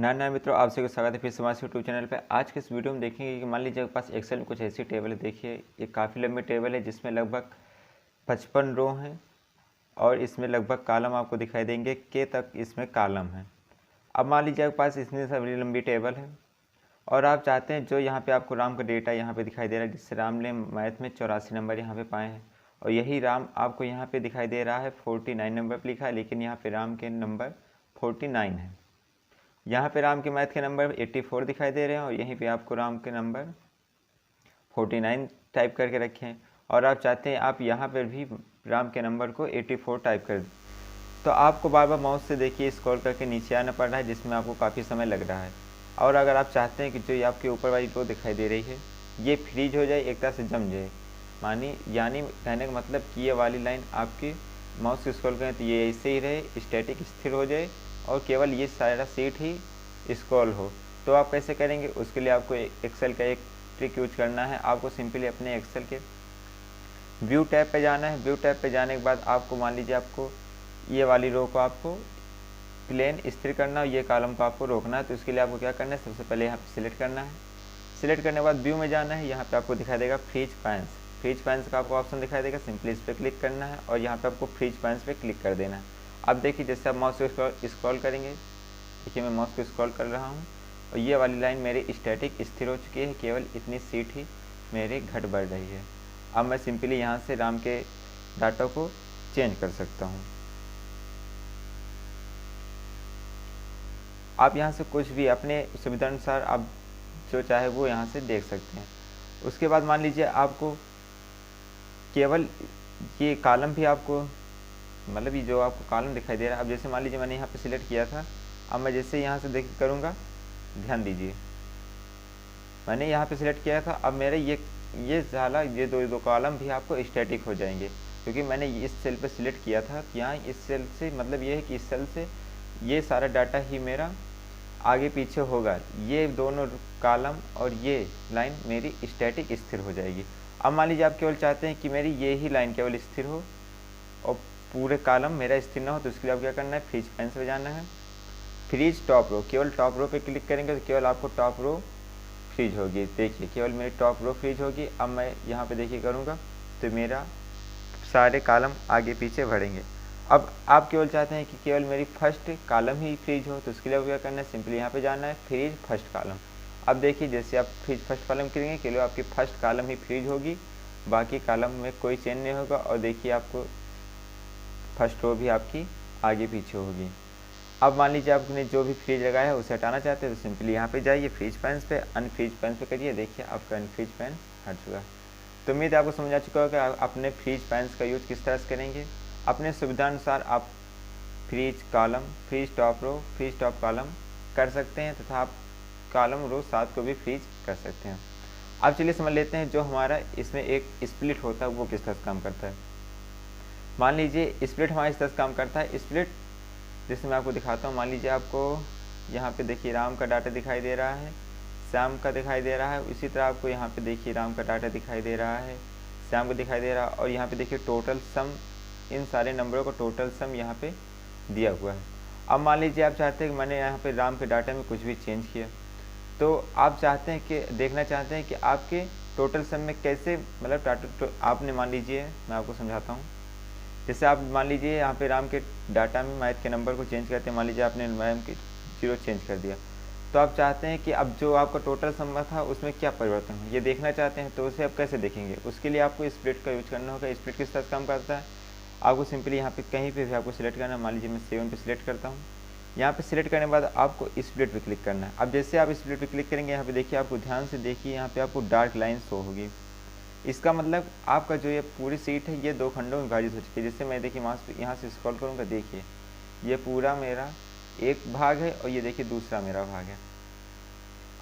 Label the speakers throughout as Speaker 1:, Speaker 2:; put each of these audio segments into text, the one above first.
Speaker 1: नया मित्रों, आप सभी को स्वागत है फिर से हमारे यूट्यूब चैनल पे। आज के इस वीडियो में देखेंगे कि मान लीजिए आपके पास एक्सेल में कुछ ऐसी टेबल है। देखिए, ये काफ़ी लंबी टेबल है जिसमें लगभग 55 रो हैं और इसमें लगभग कॉलम आपको दिखाई देंगे के तक इसमें कॉलम है। अब मान लीजिए आपके पास इतनी सारी लंबी टेबल है और आप चाहते हैं जो यहाँ पे आपको राम का डेटा यहाँ पे दिखाई दे रहा है, जिससे राम ने मैथ में 84 नंबर यहाँ पे पाए हैं, और यही राम आपको यहाँ पे दिखाई दे रहा है 49 नंबर पर लिखा है, लेकिन यहाँ पे राम के नंबर 49 है। यहाँ पे राम के मैथ के नंबर 84 दिखाई दे रहे हैं और यहीं पे आपको राम के नंबर 49 टाइप करके रखे हैं, और आप चाहते हैं आप यहाँ पर भी राम के नंबर को 84 टाइप कर दें। तो आपको बार बार माउस से देखिए स्क्रॉल करके नीचे आना पड़ रहा है, जिसमें आपको काफ़ी समय लग रहा है। और अगर आप चाहते हैं कि जो ये आपके ऊपर वाली रो दिखाई दे रही है ये फ्रीज हो जाए, एक तरह से जम जाए, यानी कहने का मतलब कि ये वाली लाइन आपके माउस से स्क्रॉल करें तो ये ऐसे ही रहे, स्टैटिक स्थिर हो जाए और केवल ये सारा सीट ही स्क्रॉल हो। तो आप कैसे करेंगे, उसके लिए आपको एक्सेल का एक ट्रिक यूज करना है। आपको सिंपली अपने एक्सेल के व्यू टैब पे जाना है। व्यू टैब पे जाने के बाद आपको मान लीजिए आपको ये वाली रो को आपको प्लेन स्थिर करना है, ये कॉलम को आपको रोकना है। तो इसके लिए आपको क्या करना है, सबसे पहले यहाँ पे सिलेक्ट करना है। सिलेक्ट करने के बाद व्यू में जाना है, यहाँ पे आपको दिखाई देगा फ्रीज पैंस। फ्रीज पैंस का आपको ऑप्शन दिखाई देगा, सिंपली इस पर क्लिक करना है और यहाँ पे आपको फ्रीज पैंस पे क्लिक कर देना है। अब देखिए, जैसे आप माउस को स्क्रॉल करेंगे, देखिए मैं माउस को स्क्रॉल कर रहा हूँ और ये वाली लाइन मेरी स्टैटिक स्थिर हो चुकी है, केवल इतनी सीट ही मेरी घट बढ़ रही है। अब मैं सिंपली यहाँ से राम के डाटा को चेंज कर सकता हूँ। आप यहाँ से कुछ भी अपने सुविधा अनुसार आप जो चाहे वो यहाँ से देख सकते हैं। उसके बाद मान लीजिए आपको केवल ये कॉलम भी आपको मतलब ये जो आपको कॉलम दिखाई दे रहा है, अब जैसे मान लीजिए मैंने यहाँ पे सिलेक्ट किया था, अब मैं जैसे यहाँ से देख करूँगा, ध्यान दीजिए मैंने यहाँ पे सिलेक्ट किया था, अब मेरे ये साला ये दो कॉलम भी आपको स्टैटिक हो जाएंगे, क्योंकि मैंने इस सेल पे सिलेक्ट किया था। यहाँ इस सेल से मतलब ये है कि इस सेल से ये सारा डाटा ही मेरा आगे पीछे होगा, ये दोनों कॉलम और ये लाइन मेरी स्टैटिक स्थिर हो जाएगी। अब मान लीजिए आप केवल चाहते हैं कि मेरी ये ही लाइन केवल स्थिर हो और पूरे कॉलम मेरा स्थिर ना हो, तो उसके लिए आप क्या करना है, फ्रीज पैंस पे जाना है। फ्रीज टॉप रो, केवल टॉप रो पे क्लिक करेंगे तो केवल आपको टॉप रो फ्रीज होगी। देखिए केवल मेरी टॉप रो फ्रीज होगी। अब मैं यहाँ पे देखिए करूँगा तो मेरा सारे कॉलम आगे पीछे बढ़ेंगे। अब आप केवल चाहते हैं कि केवल मेरी फर्स्ट कॉलम ही फ्रीज हो, तो उसके लिए क्या करना है, सिंपली यहाँ पे जाना है फ्रीज फर्स्ट कॉलम। अब देखिए जैसे आप फ्रीज फर्स्ट कॉलम करेंगे केवल आपकी फर्स्ट कॉलम ही फ्रीज होगी, बाकी कॉलम में कोई चेंज नहीं होगा। और देखिए आपको फर्स्ट रो भी आपकी आगे पीछे होगी। अब मान लीजिए आपने जो भी फ्रीज लगाया है उसे हटाना चाहते हैं तो सिंपली यहाँ पे जाइए फ्रीज पैंस पे, अनफ्रीज पैंस पे करिए, देखिए आपका अनफ्रीज पैन हट चुका है। तो उम्मीद है आपको समझ आ चुका होगा कि अपने फ्रीज पैंस का यूज़ किस तरह से करेंगे। अपने सुविधानुसार आप freeze column, freeze top row, freeze top column कर सकते हैं तथा आप कॉलम रो साथ को भी फ्रीज कर सकते हैं। अब चलिए समझ लेते हैं जो हमारा इसमें एक स्प्लिट होता है वो किस तरह से काम करता है। मान लीजिए स्प्लिट हमारा इस तरह से काम करता है। स्प्लिट जैसे मैं आपको दिखाता हूँ, मान लीजिए आपको यहाँ पे देखिए राम का डाटा दिखाई दे रहा है, श्याम का दिखाई दे रहा है, इसी तरह आपको यहाँ पे देखिए राम का डाटा दिखाई दे रहा है, श्याम को दिखाई दे रहा है, और यहाँ पे देखिए टोटल सम, इन सारे नंबरों का टोटल सम यहाँ पे दिया हुआ है। अब मान लीजिए आप चाहते हैं कि मैंने यहाँ पे राम के डाटा में कुछ भी चेंज किया, तो आप चाहते हैं कि देखना चाहते हैं कि आपके टोटल सम में कैसे मतलब आपने मान लीजिए मैं आपको समझाता हूँ। जैसे आप मान लीजिए यहाँ पे राम के डाटा में मैथ के नंबर को चेंज करते हैं, मान लीजिए आपने मैम के 0 चेंज कर दिया, तो आप चाहते हैं कि अब जो आपका टोटल सम था उसमें क्या परिवर्तन हो, ये देखना चाहते हैं। तो उसे आप कैसे देखेंगे, उसके लिए आपको स्प्लिट का यूज करना होगा। स्प्लिट किस तरह से काम करता है, आपको सिंपली यहाँ पे कहीं पे भी आपको सिलेक्ट करना है। मान लीजिए मैं 7 पे सिलेक्ट करता हूँ, यहाँ पे सिलेक्ट करने के बाद आपको स्प्लिट पे क्लिक करना है। अब जैसे आप स्प्लिट पे क्लिक करेंगे, यहाँ पे देखिए आपको ध्यान से देखिए यहाँ पे आपको डार्क लाइन शो होगी। इसका मतलब आपका जो ये पूरी सीट है ये 2 खंडों में विभाजित हो चुकी है। जैसे मैं देखिए यहाँ से स्क्रॉल करूँगा, देखिए ये पूरा मेरा एक भाग है और ये देखिए दूसरा मेरा भाग है।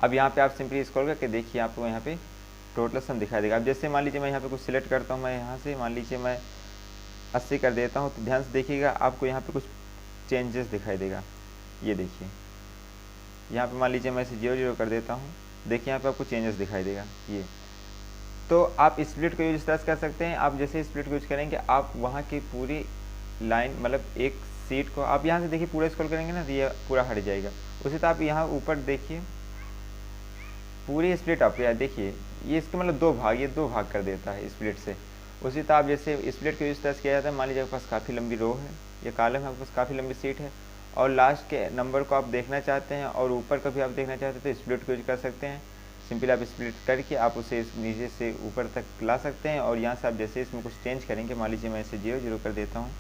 Speaker 1: अब यहाँ पे आप सिंपली स्क्रॉल करके देखिए आपको यहाँ पे टोटल सम दिखाई देगा। अब जैसे मान लीजिए मैं यहाँ पे कुछ सिलेक्ट करता हूँ, मैं यहाँ से मान लीजिए मैं 80 कर देता हूँ, तो ध्यान से देखिएगा आपको यहाँ पे कुछ चेंजेस दिखाई देगा। ये देखिए यहाँ पे मान लीजिए मैं इसे 0 कर देता हूँ, देखिए यहाँ पे आपको चेंजेस दिखाई देगा ये। तो आप स्प्लिट को यूज कर सकते हैं। आप जैसे स्प्लिट को यूज करेंगे आप वहाँ की पूरी लाइन मतलब एक सीट को आप यहाँ से देखिए पूरा स्क्रॉल करेंगे ना तो ये पूरा हट जाएगा। उसी तरह आप यहाँ ऊपर देखिए पूरी स्प्लिट आप यार देखिए ये इसके मतलब दो भाग, ये दो भाग कर देता है स्प्लिट से। उसी तरह आप जैसे स्प्लिट को इस तरह से किया जाता है, मान लीजिए आपके पास काफ़ी लंबी रो है, ये कॉलम है, आपके पास काफ़ी लंबी सीट है और लास्ट के नंबर को आप देखना चाहते हैं और ऊपर का भी आप देखना चाहते हैं तो स्प्लिट को यूज कर सकते हैं। सिंपली आप स्प्लिट करके आप उसे नीचे से ऊपर तक ला सकते हैं और यहाँ से आप जैसे इसमें कुछ चेंज करेंगे, मान लीजिए मैं इसे 0 कर देता हूँ,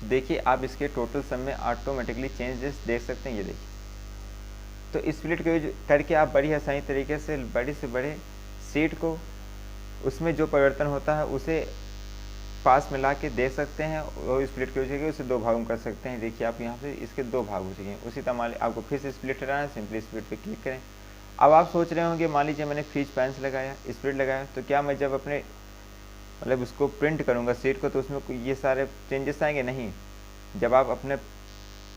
Speaker 1: तो देखिए आप इसके टोटल सम में ऑटोमेटिकली चेंजेस देख सकते हैं। ये देखिए तो स्प्लिट को यूज करके आप बड़ी आसानी तरीके से बड़े से बड़े सीट को उसमें जो परिवर्तन होता है उसे पास में ला के देख सकते हैं और स्प्लिट को यूज करके उसे दो भागों में कर सकते हैं। देखिए आप यहाँ से इसके दो भाग हो चुके हैं। उसी तरह मान लीजिए आपको फिर से स्प्लिट कराना है, सिंपली स्प्लिट पे क्लिक करें। अब आप सोच रहे होंगे मान लीजिए मैंने फ्रीज पैंस लगाया, स्प्लिट लगाया, तो क्या मैं जब अपने मतलब उसको प्रिंट करूँगा सीट को तो उसमें ये सारे चेंजेस आएंगे? नहीं, जब आप अपने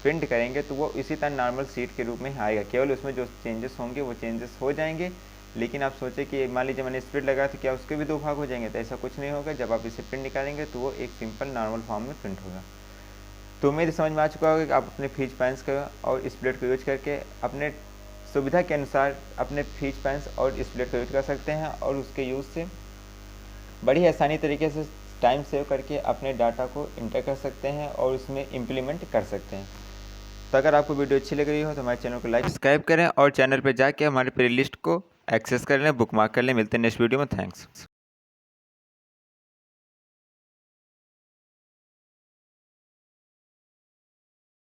Speaker 1: प्रिंट करेंगे तो वो इसी तरह नॉर्मल सीट के रूप में आएगा, केवल उसमें जो चेंजेस होंगे वो चेंजेस हो जाएंगे। लेकिन आप सोचें कि मान लीजिए मैंने स्प्लिट लगाया तो क्या उसके भी दो भाग हो जाएंगे? तो ऐसा कुछ नहीं होगा। जब आप इसे प्रिंट निकालेंगे तो वो एक सिंपल नॉर्मल फॉर्म में प्रिंट होगा। तो उम्मीद समझ में आ चुका होगा कि आप अपने फ्रीज पैंस का और स्प्लिट को यूज करके अपने सुविधा के अनुसार अपने फ्रीज पैंस और स्प्लिट को यूज कर सकते हैं और उसके यूज़ से बड़ी आसानी तरीके से टाइम सेव करके अपने डाटा को इंटर कर सकते हैं और उसमें इम्प्लीमेंट कर सकते हैं। तो अगर आपको वीडियो अच्छी लग रही हो तो हमारे चैनल को लाइक सब्सक्राइब करें और चैनल पर जाके हमारे प्लेलिस्ट को एक्सेस कर लें, बुकमार्क कर लें। मिलते हैं नेक्स्ट वीडियो में। थैंक्स।